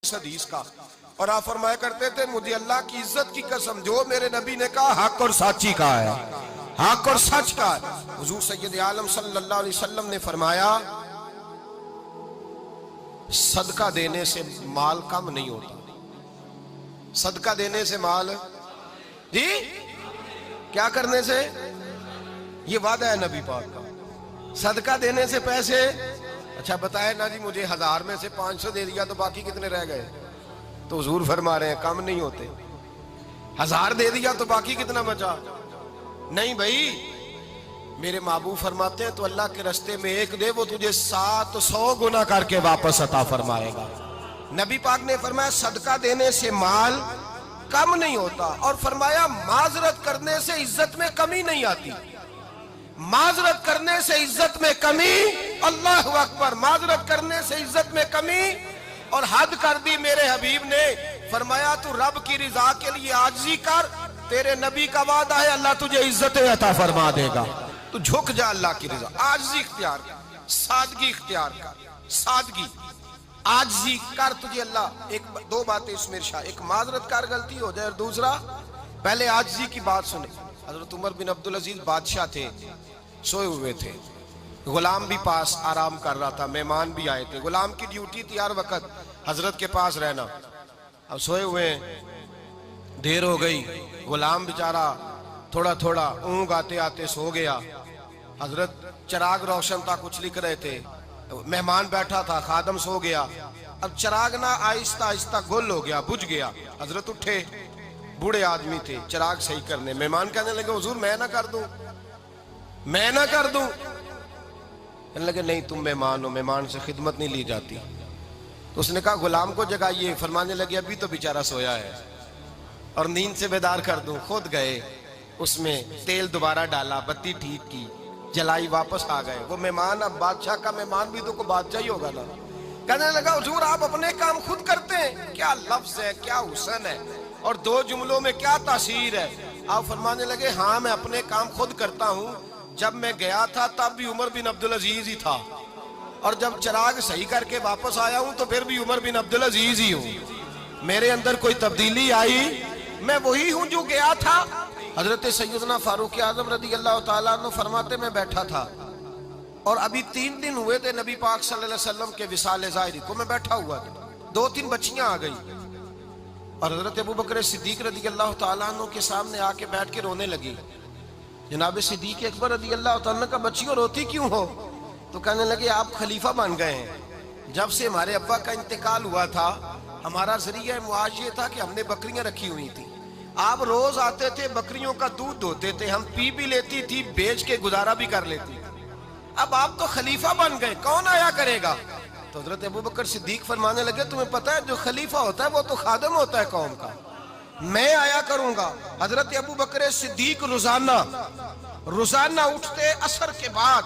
اس حدیث کا، اور آپ فرمایا کرتے تھے مجھے اللہ کی عزت کی قسم جو میرے نبی نے کہا حق اور سچی کا ہے، حق اور سچ کا ہے۔ حضور سید عالم صلی اللہ علیہ وسلم نے فرمایا صدقہ دینے سے مال کم نہیں ہوتا، صدقہ دینے سے مال جی کیا کرنے سے، یہ وعدہ ہے نبی پاک کا، صدقہ دینے سے پیسے، اچھا بتائے نا جی مجھے 1000 میں سے 500 دے دیا تو باقی کتنے رہ گئے؟ تو حضور فرما رہے ہیں کم نہیں ہوتے، 1000 دے دیا تو باقی کتنا بچا؟ نہیں بھائی، میرے محبوب فرماتے ہیں تو اللہ کے رستے میں ایک دے وہ تجھے 700 گنا کر کے واپس عطا فرمائے گا۔ نبی پاک نے فرمایا صدقہ دینے سے مال کم نہیں ہوتا، اور فرمایا معذرت کرنے سے عزت میں کمی نہیں آتی، معذرت کرنے سے عزت میں کمی، اللہ اکبر، معذرت کرنے سے عزت میں کمی، اور حد کر دی میرے حبیب نے، فرمایا تو رب کی رضا کے لیے عاجزی کر، تیرے نبی کا وعدہ ہے اللہ تجھے عزت عطا فرما دے گا، تو جھک جا اللہ کی رضا، عاجزی اختیار کر، سادگی اختیار کر، سادگی عاجزی کر، تجھے اللہ دو باتیں اس میں ارشاد، ایک معذرت کر غلطی ہو جائے، اور دوسرا پہلے عاجزی کی بات سنیں۔ حضرت عمر بن عبدالعزیز بادشاہ تھے، سوئے ہوئے تھے، غلام بھی پاس آرام کر رہا تھا، مہمان بھی آئے تھے، غلام کی ڈیوٹی تھی ہر وقت حضرت کے پاس رہنا، اب سوئے ہوئے دیر ہو گئی، غلام بیچارہ تھوڑا تھوڑا اونگ آتے آتے سو گیا، حضرت چراغ روشن تھا کچھ لکھ رہے تھے، مہمان بیٹھا تھا، خادم سو گیا، اب چراغ نہ آہستہ آہستہ گل ہو گیا، بجھ گیا، حضرت اٹھے، بوڑھے آدمی تھے، چراغ صحیح کرنے، مہمان کہنے لگے حضور میں نہ کر دوں، میں نہ کر دوں، کہنے لگے نہیں تم مہمان ہو، مہمان سے خدمت نہیں لی جاتی، تو اس نے کہا غلام کو جگائیے، فرمانے لگے ابھی تو بیچارہ سویا ہے اور نیند سے بیدار کر دوں، خود گئے، اس میں تیل دوبارہ ڈالا، بتی ٹھیک کی، جلائی، واپس آ گئے، وہ مہمان اب بادشاہ کا مہمان بھی تو کوئی بادشاہ ہی ہوگا نا، کہنے لگا حضور آپ اپنے کام خود کرتے ہیں، کیا لفظ ہے، کیا حسن ہے، اور دو جملوں میں کیا تاثیر ہے، آپ فرمانے لگے ہاں میں اپنے کام خود کرتا ہوں، جب میں گیا تھا تب بھی عمر بن عبدالعزیز ہی تھا، اور جب چراغ صحیح کر کے واپس آیا ہوں تو پھر بھی عمر بن عبدالعزیز ہی ہوں، میرے اندر کوئی تبدیلی آئی، میں وہی ہوں جو گیا تھا۔ حضرت سیدنا فاروق اعظم رضی اللہ تعالیٰ عنہ فرماتے میں بیٹھا تھا، اور ابھی 3 دن ہوئے تھے نبی پاک صلی اللہ علیہ وسلم کے وصال ظاہری کو، میں بیٹھا ہوا تھا، 2-3 بچیاں آ گئی، اور حضرت ابوبکر صدیق رضی اللہ تعالیٰ عنہ کے سامنے آ کے بیٹھ کے رونے لگی، جناب صدیق اکبر رضی اللہ تعالیٰ عنہ کا بچیوں روتی کیوں ہو؟ تو کہنے لگے آپ خلیفہ بن گئے ہیں، جب سے ہمارے ابا کا انتقال ہوا تھا ہمارا ذریعہ معاش یہ تھا کہ ہم نے بکریاں رکھی ہوئی تھی، آپ روز آتے تھے بکریوں کا دودھ دھوتے تھے، ہم پی بھی لیتی تھی، بیچ کے گزارا بھی کر لیتی تھی، اب آپ تو خلیفہ بن گئے، کون آیا کرے گا؟ تو حضرت ابوبکر صدیق فرمانے لگے تمہیں پتہ ہے جو خلیفہ ہوتا ہے وہ تو خادم ہوتا ہے قوم کا، میں آیا کروں گا۔ حضرت ابوبکر صدیق روزانہ اٹھتے عصر کے بعد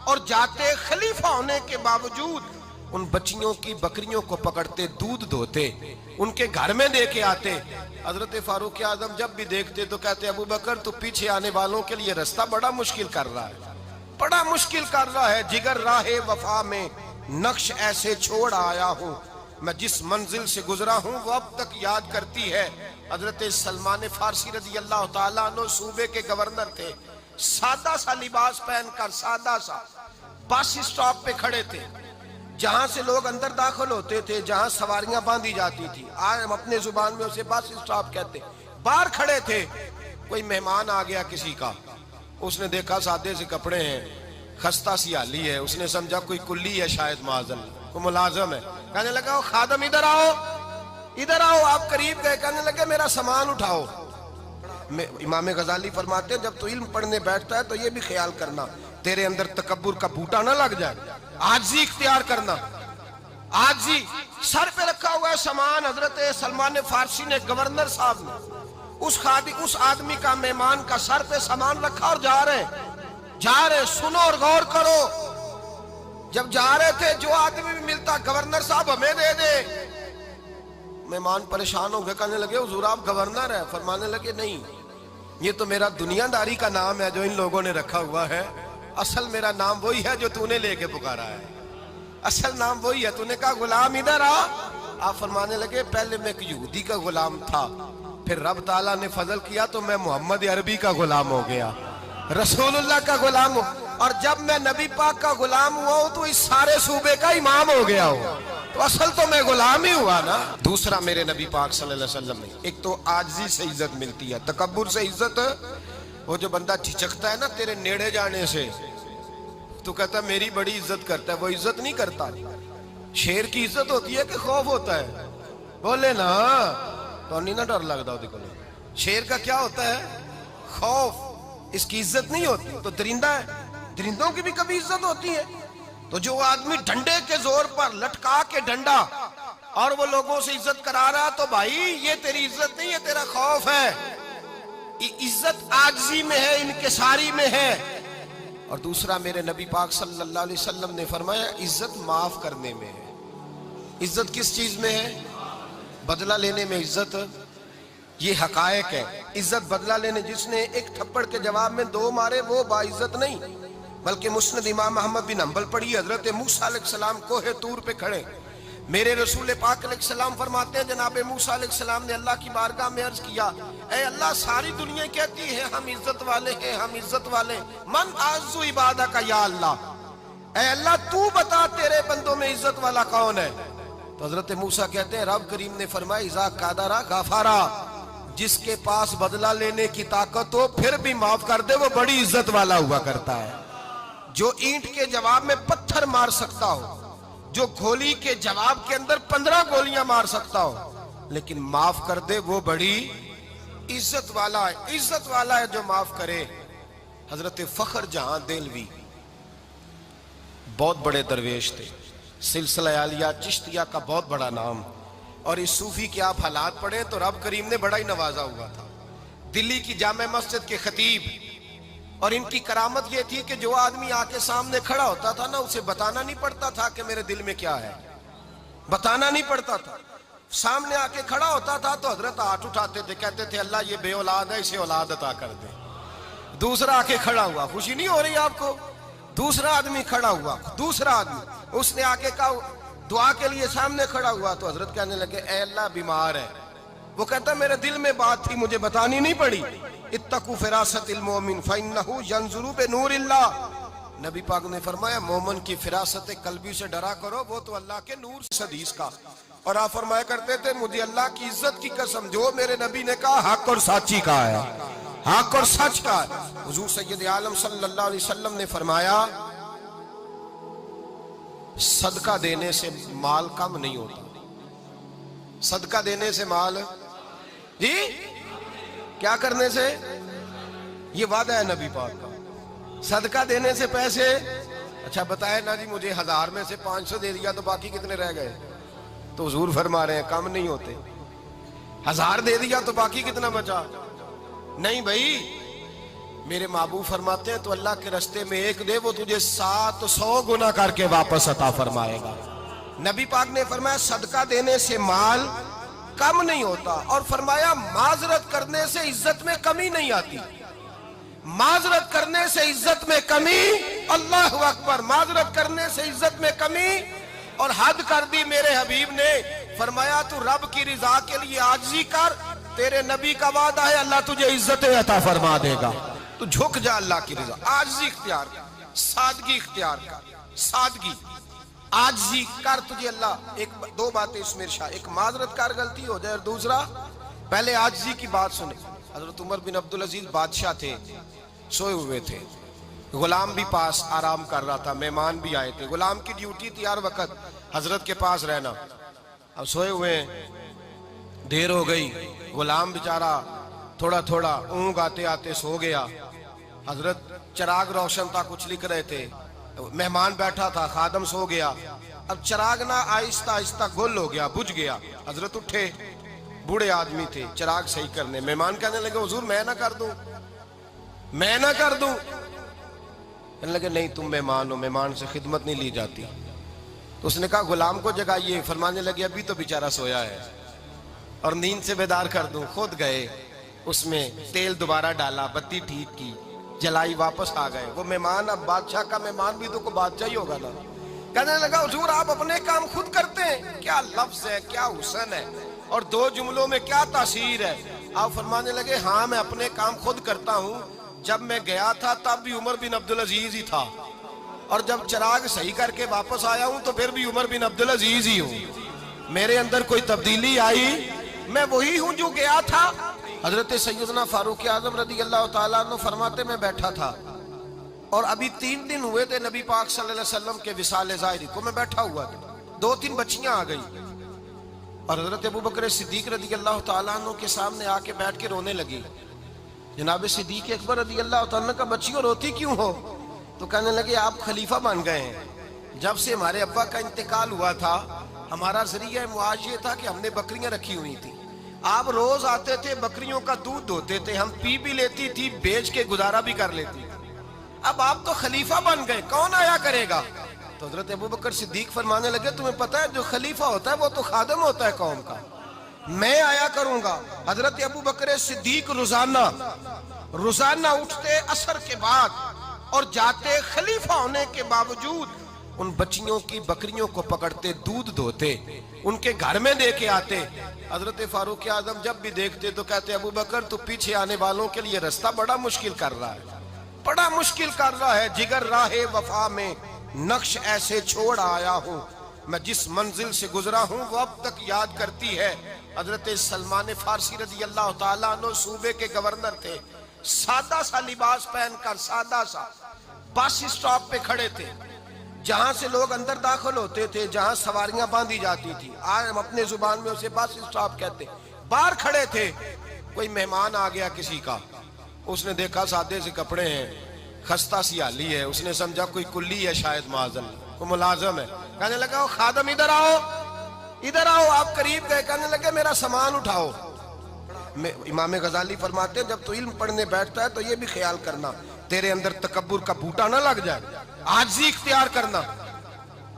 اور جاتے، خلیفہ ہونے کے باوجود ان بچیوں کی بکریوں کو پکڑتے، دودھ دھوتے، ان کے گھر میں دے کے آتے۔ حضرت فاروق اعظم جب بھی دیکھتے تو کہتے ابوبکر تو پیچھے آنے والوں کے لیے رستہ بڑا مشکل کر رہا ہے، بڑا مشکل کر رہا ہے، جگر راہ وفا میں نقش ایسے چھوڑ آیا ہوں، میں جس منزل سے گزرا ہوں وہ اب تک یاد کرتی ہے۔ حضرت سلمان فارسی رضی اللہ تعالیٰ عنہ صوبے کے گورنر تھے، سادہ سا لباس پہن کر، سادہ سا، بس اسٹاپ پہ کھڑے تھے، جہاں سے لوگ اندر داخل ہوتے تھے، جہاں سواریاں باندھی جاتی تھی، آج ہم اپنے زبان میں اسے بس اسٹاپ کہتے، باہر کھڑے تھے، کوئی مہمان آ گیا کسی کا، اس نے دیکھا سادے سے کپڑے ہیں، خستہ سی حالی ہے، اس نے سمجھا کوئی کلی ہے شاید، معاذ کوئی ملازم ہے، کہنے لگا خادم ادھر آؤ، ادھر آؤ، آپ قریب گئے، کہنے لگے میرا سامان اٹھاؤ۔ امام غزالی فرماتے ہیں جب تو علم پڑھنے بیٹھتا ہے تو یہ بھی خیال کرنا تیرے اندر تکبر کا بوٹا نہ لگ جائے، عاجزی اختیار کرنا، عاجزی، سر پہ رکھا ہوا ہے سامان، حضرت سلمان فارسی نے، گورنر صاحب نے، اس آدمی کا، مہمان کا سر پہ سامان رکھا اور جا رہے، سنو اور غور کرو، جب جا رہے تھے جو آدمی بھی ملتا گورنر صاحب ہمیں دے دے، مہمان پریشان ہو گئے، کہنے لگے حضور آپ گورنر ہیں؟ فرمانے لگے نہیں، یہ تو میرا دنیا داری کا نام ہے جو ان لوگوں نے رکھا ہوا ہے، اصل میرا نام وہی ہے جو تو نے لے کے پکارا ہے، اصل نام وہی ہے، تو نے کہا غلام ادھر آ، آپ فرمانے لگے پہلے میں ایک یہودی کا غلام تھا، پھر رب تعالیٰ نے فضل کیا تو میں محمد عربی کا غلام ہو گیا، رسول اللہ کا غلام ہوں، اور جب میں نبی پاک کا غلام ہوا ہوں تو اس سارے صوبے کا امام ہو گیا ہوں، تو اصل تو میں غلام ہی ہوا نا۔ دوسرا میرے نبی پاک صلی اللہ علیہ وسلم نے ایک تو عاجزی سے عزت ملتی ہے، تکبر سے عزت، وہ جو بندہ جھجکتا ہے نا تیرے نیڑے جانے سے، تو کہتا ہے میری بڑی عزت کرتا ہے، وہ عزت نہیں کرتا۔ شیر کی عزت ہوتی ہے کہ خوف ہوتا ہے؟ بولے نا تو نہیں نا ڈر لگتا ہوتی کو۔ شیر کا کیا ہوتا ہے؟ خوف، اس کی عزت نہیں ہوتی۔ تو درندہ ہے، درندوں کی بھی کبھی عزت ہوتی ہے؟ تو جو آدمی ڈنڈے کے زور پر لٹکا کے ڈنڈا اور وہ لوگوں سے عزت کرا رہا، تو بھائی یہ تیری عزت نہیں ہے، تیرا خوف ہے۔ عزت عاجزی میں ہے، انکساری میں ہے۔ اور دوسرا میرے نبی پاک صلی اللہ علیہ وسلم نے فرمایا عزت معاف کرنے میں ہے۔ عزت کس چیز میں ہے؟ بدلہ لینے میں عزت، یہ حقائق ہے۔ عزت بدلہ لینے، جس نے ایک تھپڑ کے جواب میں 2 مارے وہ باعزت نہیں، بلکہ مسند امام احمد بن حنبل پڑھی، حضرت موسیٰ علیہ السلام کوہ طور پہ کھڑے، میرے رسول پاک علیہ السلام فرماتے ہیں جناب موسیٰ علیہ السلام نے اللہ کی بارگاہ میں عرض کیا، اے اللہ ساری دنیا کہتی ہے ہم عزت والے ہیں، ہم عزت والے ہیں، من اعز عبادک یا اللہ، اے اللہ تو بتا تیرے بندوں میں عزت والا کون ہے؟ تو حضرت موسیٰ کہتے ہیں رب کریم نے فرمایا اذا قادر غفارا، جس کے پاس بدلہ لینے کی طاقت ہو پھر بھی معاف کر دے وہ بڑی عزت والا ہوا کرتا ہے۔ جو اینٹ کے جواب میں پتھر مار سکتا ہو، جو گولی کے جواب کے اندر 15 گولیاں مار سکتا ہو، لیکن معاف کر دے وہ بڑی عزت والا ہے۔ عزت والا ہے جو معاف کرے۔ حضرت فخر جہاں دہلوی بہت بڑے درویش تھے، سلسلہ عالیہ چشتیہ کا بہت بڑا نام، اور اس صوفی کے آپ حالات پڑھیں تو رب کریم نے بڑا ہی نوازا ہوا تھا۔ دلی کی جامع مسجد کے خطیب، اور ان کی کرامت یہ تھی کہ جو آدمی آ کے سامنے کھڑا ہوتا تھا نا اسے بتانا نہیں پڑتا تھا کہ میرے دل میں کیا ہے، بتانا نہیں پڑتا تھا۔ سامنے آ کے کھڑا ہوتا تھا تو حضرت ہاتھ اٹھاتے تھے، کہتے تھے اللہ یہ بے اولاد ہے اسے اولاد عطا کر دے۔ دوسرا آ کے کھڑا ہوا، خوشی نہیں ہو رہی آپ کو؟ دوسرا آدمی کھڑا ہوا، دوسرا آدمی، اس نے آ کے کہا دعا کے لیے سامنے کھڑا ہوا تو حضرت کہنے لگے اے اللہ بیمار ہے، وہ کہتا میرے دل میں بات تھی مجھے بتانی نہیں پڑی، اتقوا فراست المومن فإنہ ینظر بنور اللہ، نبی پاک نے فرمایا مومن کی فراست قلبی سے ڈرا کرو، وہ تو اللہ کے نور سے حدیث کا۔ اور آپ فرمایا کرتے تھے مجھے اللہ کی عزت کی قسم جو میرے نبی نے کہا حق اور سچی کا ہے، حق اور سچ کا ہے۔ حضور سید عالم صلی اللہ علیہ وسلم نے فرمایا صدقہ دینے سے مال کم نہیں ہوتا، صدقہ دینے سے مال، جی کیا کرنے سے؟ یہ وعدہ ہے نبی پاک کا، صدقہ دینے سے پیسے، اچھا بتائے نا جی مجھے 1000 میں سے 500 دے دیا تو باقی کتنے رہ گئے؟ تو حضور فرما رہے ہیں کم نہیں ہوتے، 1000 دے دیا تو باقی کتنا بچا؟ نہیں بھائی، میرے محبوب فرماتے ہیں تو اللہ کے رستے میں ایک دے وہ تجھے 700 گنا کر کے واپس عطا فرمائے گا۔ نبی پاک نے فرمایا صدقہ دینے سے مال کم نہیں ہوتا، اور فرمایا معذرت کرنے سے عزت میں کمی نہیں آتی، معذرت کرنے سے عزت میں کمی، اللہ اکبر، معذرت کرنے سے عزت میں کمی، اور حد کر دی میرے حبیب نے، فرمایا تو رب کی رضا کے لیے عاجزی کر، تیرے نبی کا وعدہ ہے اللہ تجھے عزت عطا فرما دے گا، تو جھک جا اللہ کی رضا، عاجزی اختیار کر، سادگی اختیار کر، سادگی عاجزی کر، تجھے اللہ۔ ایک دو باتیں اس میں ارشاد، ایک معذرت کر غلطی ہو جائے، اور دوسرا پہلے عاجزی کی بات سنے۔ حضرت عمر بن عبدالعزیز بادشاہ تھے، سوئے ہوئے تھے، غلام بھی پاس آرام کر رہا تھا، مہمان بھی آئے تھے، غلام کی ڈیوٹی تھی ہر وقت حضرت کے پاس رہنا، اب سوئے ہوئے دیر ہو گئی، غلام بیچارہ تھوڑا تھوڑا اونگ آتے آتے سو گیا، حضرت چراغ روشن تھا کچھ لکھ رہے تھے، مہمان بیٹھا تھا، خادم سو گیا، اب چراغ نہ آہستہ آہستہ گل ہو گیا، بجھ گیا، حضرت اٹھے، بوڑھے آدمی تھے، چراغ صحیح کرنے، مہمان کہنے لگے حضور میں نہ کر دوں، میں نہ کر دوں، کہنے لگے نہیں تم مہمان ہو، مہمان سے خدمت نہیں لی جاتی، تو اس نے کہا غلام کو جگائیے، فرمانے لگے ابھی تو بیچارہ سویا ہے اور نیند سے بیدار کر دوں، خود گئے، اس میں تیل دوبارہ ڈالا، بتی ٹھیک کی، جلائی، واپس آ گئے، وہ مہمان اب بادشاہ کا مہمان بھی تو کوئی بادشاہ ہی ہوگا نا، کہنے لگا حضور آپ اپنے کام خود کرتے ہیں؟ کیا لفظ ہے، کیا حسن ہے، اور دو جملوں میں کیا تاثیر ہے۔ آپ فرمانے لگے ہاں میں اپنے کام خود کرتا ہوں، جب میں گیا تھا تب بھی عمر بن عبدالعزیز ہی تھا، اور جب چراغ صحیح کر کے واپس آیا ہوں تو پھر بھی عمر بن عبدالعزیز ہی ہوں، میرے اندر کوئی تبدیلی آئی؟ میں وہی ہوں جو گیا تھا۔ حضرت سیدنا فاروق اعظم رضی اللہ تعالیٰ عنہ فرماتے میں بیٹھا تھا اور ابھی 3 دن ہوئے تھے نبی پاک صلی اللہ علیہ وسلم کے وصال ظاہری کو، میں بیٹھا ہوا تھا، 2-3 بچیاں آ گئی اور حضرت ابوبکر صدیق رضی اللہ تعالیٰ عنہ کے سامنے آ کے بیٹھ کے رونے لگی۔ جناب صدیق اکبر رضی اللہ تعالیٰ عنہ کا بچیوں روتی کیوں ہو؟ تو کہنے لگے آپ خلیفہ بن گئے ہیں، جب سے ہمارے ابا کا انتقال ہوا تھا ہمارا ذریعہ معاش یہ تھا کہ ہم نے بکریاں رکھی ہوئی تھی، آپ روز آتے تھے بکریوں کا دودھ دھوتے تھے، ہم پی بھی لیتی تھی، بیچ کے گزارا بھی کر لیتی، اب آپ تو خلیفہ بن گئے، کون آیا کرے گا؟ تو حضرت ابوبکر صدیق فرمانے لگے تمہیں پتہ ہے جو خلیفہ ہوتا ہے وہ تو خادم ہوتا ہے قوم کا، میں آیا کروں گا۔ حضرت ابوبکر صدیق روزانہ اٹھتے عصر کے بعد اور جاتے، خلیفہ ہونے کے باوجود ان بچیوں کی بکریوں کو پکڑتے، دودھ دھوتے، ان کے گھر میں دے کے آتے۔ حضرت فاروق اعظم جب بھی دیکھتے تو کہتے ابوبکر تو پیچھے آنے والوں کے لیے رستہ بڑا مشکل کر رہا ہے، بڑا مشکل کر رہا ہے، جگر راہ وفا میں نقش ایسے چھوڑ آیا ہوں، میں جس منزل سے گزرا ہوں وہ اب تک یاد کرتی ہے۔ حضرت سلمان فارسی رضی اللہ تعالیٰ عنہ صوبے کے گورنر تھے، سادہ سا لباس پہن کر، سادہ سا، بس اسٹاپ پہ کھڑے تھے، جہاں سے لوگ اندر داخل ہوتے تھے، جہاں سواریاں باندھی جاتی تھی، آج ہم اپنے زبان میں اسے بس اسٹاپ کہتے، باہر کھڑے تھے۔ کوئی مہمان آ گیا کسی کا، اس نے دیکھا سادے سے کپڑے ہیں، خستہ سی حالی ہے، اس نے سمجھا کوئی کلی ہے، شاید معاذ اللہ کوئی ملازم ہے، کہنے لگا خادم ادھر آؤ، ادھر آؤ، آپ قریب گئے، کہنے لگے میرا سامان اٹھاؤ۔ امام غزالی فرماتے ہیں جب تو علم پڑھنے بیٹھتا ہے تو یہ بھی خیال کرنا تیرے اندر تکبر کا بوٹا نہ لگ جائے، عاجزی اختیار کرنا،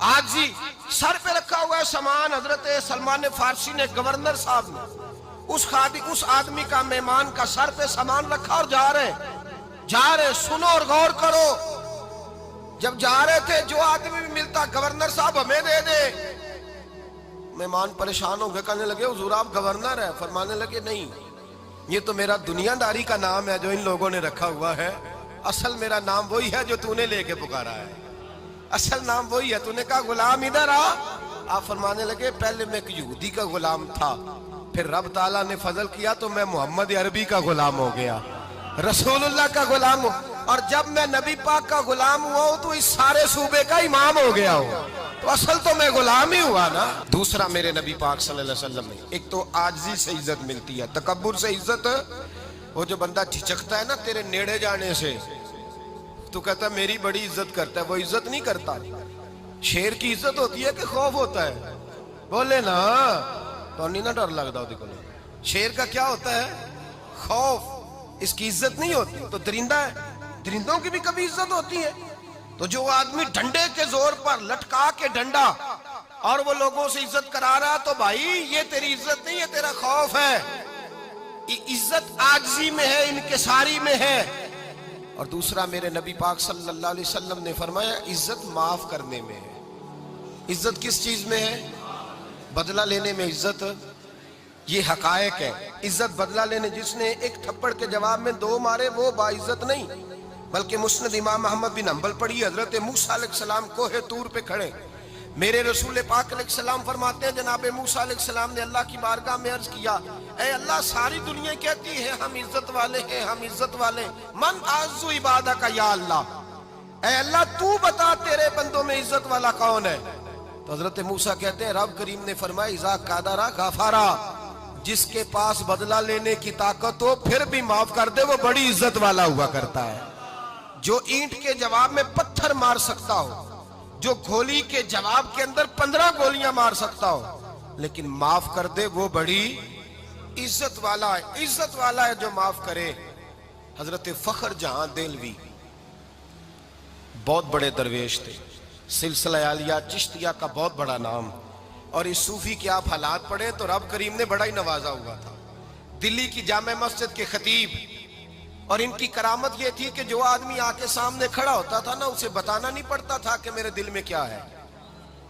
عاجزی۔ سر پہ رکھا ہوا ہے سامان، حضرت سلمان فارسی نے، گورنر صاحب نے، اس آدمی کا، مہمان کا سر پہ سامان رکھا اور جا رہے ہیں، سنو اور غور کرو، جب جا رہے تھے جو آدمی بھی ملتا گورنر صاحب ہمیں دے دے، مہمان پریشان ہو گئے، کہنے لگے حضور آپ گورنر ہیں؟ فرمانے لگے نہیں، یہ تو میرا دنیا داری کا نام ہے جو ان لوگوں نے رکھا ہوا ہے، اصل میرا نام وہی ہے جو تو نے لے کے پکارا ہے، اصل نام وہی ہے۔ تو نے کہا غلام ادھر آ، آپ فرمانے لگے پہلے میں ایک یہودی کا غلام تھا، پھر رب تعالیٰ نے فضل کیا تو میں محمد عربی کا غلام ہو گیا، رسول اللہ کا غلام ہوں، اور جب میں نبی پاک کا غلام ہوا ہوں تو اس سارے صوبے کا امام ہو گیا ہوں، تو اصل تو میں غلام ہی ہوا نا۔ دوسرا میرے نبی پاک صلی اللہ علیہ وسلم نے، ایک تو عاجزی سے عزت ملتی ہے، تکبر سے عزت، وہ جو بندہ جھجکتا ہے نا تیرے نیڑے جانے سے، تو کہتا ہے میری بڑی عزت کرتا ہے، وہ عزت نہیں کرتا۔ شیر کی عزت ہوتی ہے کہ خوف ہوتا ہے؟ بولے نا، تو نہیں نہ ڈر لگتا ہوتی کو، شیر کا کیا ہوتا ہے؟ خوف، اس کی عزت نہیں ہوتی۔ تو درندہ ہے، درندوں کی بھی کبھی عزت ہوتی ہے؟ تو جو آدمی ڈنڈے کے زور پر لٹکا کے ڈنڈا اور وہ لوگوں سے عزت کرا رہا، تو بھائی یہ تیری عزت نہیں ہے، تیرا خوف ہے۔ عزت عاجزی میں ہے، انکساری میں ہے۔ اور دوسرا میرے نبی پاک صلی اللہ علیہ وسلم نے فرمایا عزت معاف کرنے میں ہے۔ عزت کس چیز میں ہے؟ بدلہ لینے میں عزت، یہ حقائق ہے۔ عزت بدلہ لینے، جس نے ایک تھپڑ کے جواب میں 2 مارے وہ باعزت نہیں، بلکہ مسند امام احمد بن حنبل پڑھی، حضرت موسیٰ علیہ السلام کوہ طور پہ کھڑے، میرے رسول پاک علیہ السلام فرماتے ہیں جناب موسیٰ علیہ السلام نے اللہ کی بارگاہ میں عرض کیا، اے اللہ ساری دنیا کہتی ہے ہم عزت والے ہیں، ہم عزت والے، من اعز عبادک یا اللہ، اے اللہ تو بتا تیرے بندوں میں عزت والا کون ہے؟ تو حضرت موسیٰ کہتے ہیں رب کریم نے فرمایا اذا قادرا غفارا، جس کے پاس بدلہ لینے کی طاقت ہو پھر بھی معاف کر دے وہ بڑی عزت والا ہوا کرتا ہے۔ جو اینٹ کے جواب میں پتھر مار سکتا ہو، جو گولی کے جواب کے اندر 15 گولیاں مار سکتا ہو، لیکن معاف کر دے وہ بڑی عزت والا ہے۔ عزت والا ہے جو معاف کرے۔ حضرت فخر جہاں دہلوی بہت بڑے درویش تھے، سلسلہ عالیہ چشتیہ کا بہت بڑا نام، اور اس صوفی کے آپ حالات پڑھیں تو رب کریم نے بڑا ہی نوازا ہوا تھا۔ دلی کی جامع مسجد کے خطیب، اور ان کی کرامت یہ تھی کہ جو آدمی آ کے سامنے کھڑا ہوتا تھا نا اسے بتانا نہیں پڑتا تھا کہ میرے دل میں کیا ہے،